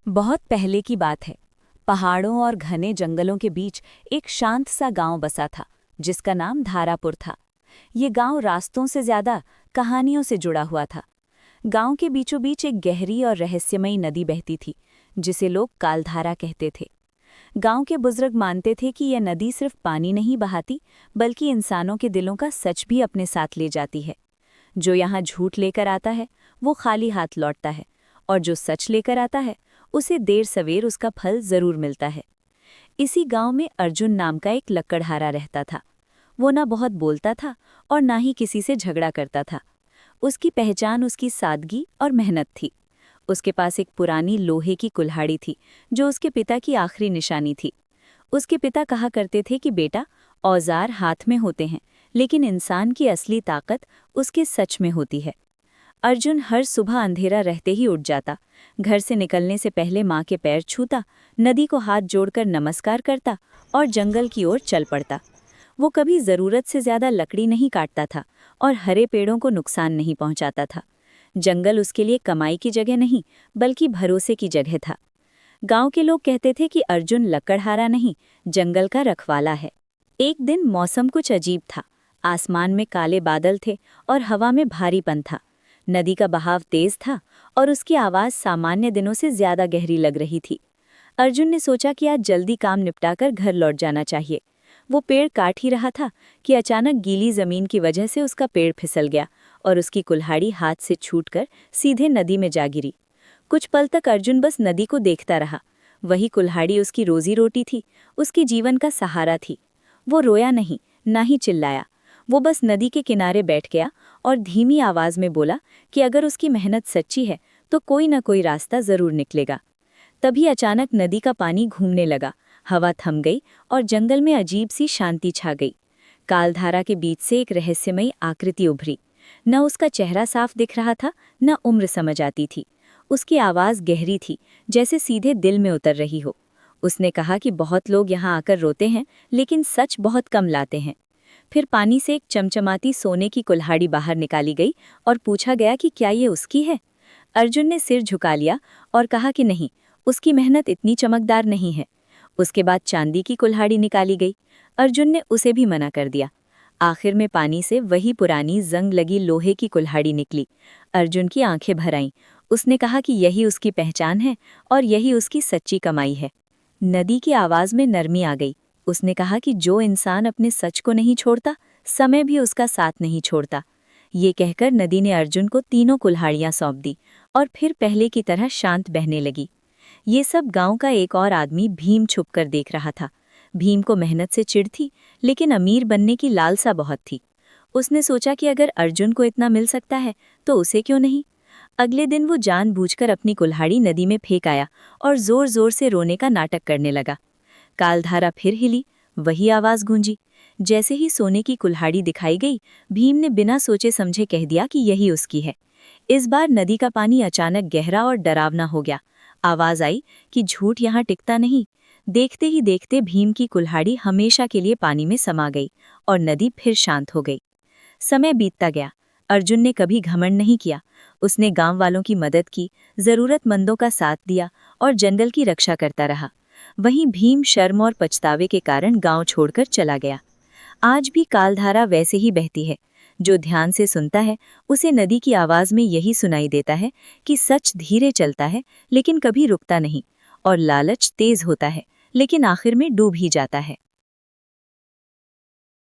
बहुत पहले की बात है। पहाड़ों और घने जंगलों के बीच एक शांत सा गांव बसा था, जिसका नाम धारापुर था। ये गांव रास्तों से ज्यादा कहानियों से जुड़ा हुआ था। गांव के बीचों बीच एक गहरी और रहस्यमयी नदी बहती थी, जिसे लोग कालधारा कहते थे। गांव के बुजुर्ग मानते थे कि यह नदी सिर्फ पानी नहीं बहाती, बल्कि इंसानों के दिलों का सच भी अपने साथ ले जाती है। जो यहाँ झूठ लेकर आता है, वो खाली हाथ लौटता है, और जो सच लेकर आता है, उसे देर सवेर उसका फल जरूर मिलता है। इसी गांव में अर्जुन नाम का एक लकड़हारा रहता था। वो ना बहुत बोलता था और ना ही किसी से झगड़ा करता था। उसकी पहचान उसकी सादगी और मेहनत थी। उसके पास एक पुरानी लोहे की कुल्हाड़ी थी, जो उसके पिता की आखिरी निशानी थी। उसके पिता कहा करते थे कि बेटा, औजार हाथ में होते हैं, लेकिन इंसान की असली ताकत उसके सच में होती है। अर्जुन हर सुबह अंधेरा रहते ही उठ जाता, घर से निकलने से पहले माँ के पैर छूता, नदी को हाथ जोड़कर नमस्कार करता और जंगल की ओर चल पड़ता। वो कभी ज़रूरत से ज़्यादा लकड़ी नहीं काटता था और हरे पेड़ों को नुकसान नहीं पहुंचाता था। जंगल उसके लिए कमाई की जगह नहीं, बल्कि भरोसे की जगह था। गांव के लोग कहते थे कि अर्जुन लकड़हारा नहीं, जंगल का रखवाला है। एक दिन मौसम कुछ अजीब था। आसमान में काले बादल थे और हवा में भारीपन था। नदी का बहाव तेज था और उसकी आवाज़ सामान्य दिनों से ज्यादा गहरी लग रही थी। अर्जुन ने सोचा कि आज जल्दी काम निपटाकर घर लौट जाना चाहिए। वो पेड़ काट ही रहा था कि अचानक गीली जमीन की वजह से उसका पेड़ फिसल गया और उसकी कुल्हाड़ी हाथ से छूटकर सीधे नदी में जा गिरी। कुछ पल तक अर्जुन बस नदी को देखता रहा। वही कुल्हाड़ी उसकी रोजी रोटी थी, उसकी जीवन का सहारा थी। वो रोया नहीं, ना ही चिल्लाया। वो बस नदी के किनारे बैठ गया और धीमी आवाज में बोला कि अगर उसकी मेहनत सच्ची है तो कोई ना कोई रास्ता जरूर निकलेगा। तभी अचानक नदी का पानी घूमने लगा, हवा थम गई और जंगल में अजीब सी शांति छा गई। कालधारा के बीच से एक रहस्यमयी आकृति उभरी। न उसका चेहरा साफ दिख रहा था, न उम्र समझ आती थी। उसकी आवाज़ गहरी थी, जैसे सीधे दिल में उतर रही हो। उसने कहा कि बहुत लोग यहाँ आकर रोते हैं, लेकिन सच बहुत कम लाते हैं। फिर पानी से एक चमचमाती सोने की कुल्हाड़ी बाहर निकाली गई और पूछा गया कि क्या ये उसकी है। अर्जुन ने सिर झुका लिया और कहा कि नहीं, उसकी मेहनत इतनी चमकदार नहीं है। उसके बाद चांदी की कुल्हाड़ी निकाली गई। अर्जुन ने उसे भी मना कर दिया। आखिर में पानी से वही पुरानी जंग लगी लोहे की कुल्हाड़ी निकली। अर्जुन की आंखें भर आईं। उसने कहा कि यही उसकी पहचान है और यही उसकी सच्ची कमाई है। नदी की आवाज़ में नरमी आ गई। उसने कहा कि जो इंसान अपने सच को नहीं छोड़ता, समय भी उसका साथ नहीं छोड़ता। ये कहकर नदी ने अर्जुन को तीनों कुल्हाड़ियां सौंप दी और फिर पहले की तरह शांत बहने लगी। ये सब गांव का एक और आदमी भीम छुपकर देख रहा था। भीम को मेहनत से चिढ़ थी, लेकिन अमीर बनने की लालसा बहुत थी। उसने सोचा कि अगर अर्जुन को इतना मिल सकता है तो उसे क्यों नहीं। अगले दिन वो जानबूझकर अपनी कुल्हाड़ी नदी में फेंक आया और जोर जोर से रोने का नाटक करने लगा। कालधारा फिर हिली, वही आवाज गूंजी। जैसे ही सोने की कुल्हाड़ी दिखाई गई, भीम ने बिना सोचे समझे कह दिया कि यही उसकी है। इस बार नदी का पानी अचानक गहरा और डरावना हो गया। आवाज आई कि झूठ यहाँ टिकता नहीं। देखते ही देखते भीम की कुल्हाड़ी हमेशा के लिए पानी में समा गई और नदी फिर शांत हो गई। समय बीतता गया। अर्जुन ने कभी घमंड नहीं किया। उसने गांव वालों की मदद की, जरूरतमंदों का साथ दिया और जंगल की रक्षा करता रहा। वहीं भीम शर्म और पछतावे के कारण गांव छोड़कर चला गया। आज भी कालधारा वैसे ही बहती है। जो ध्यान से सुनता है, उसे नदी की आवाज में यही सुनाई देता है कि सच धीरे चलता है, लेकिन कभी रुकता नहीं, और लालच तेज होता है, लेकिन आखिर में डूब ही जाता है।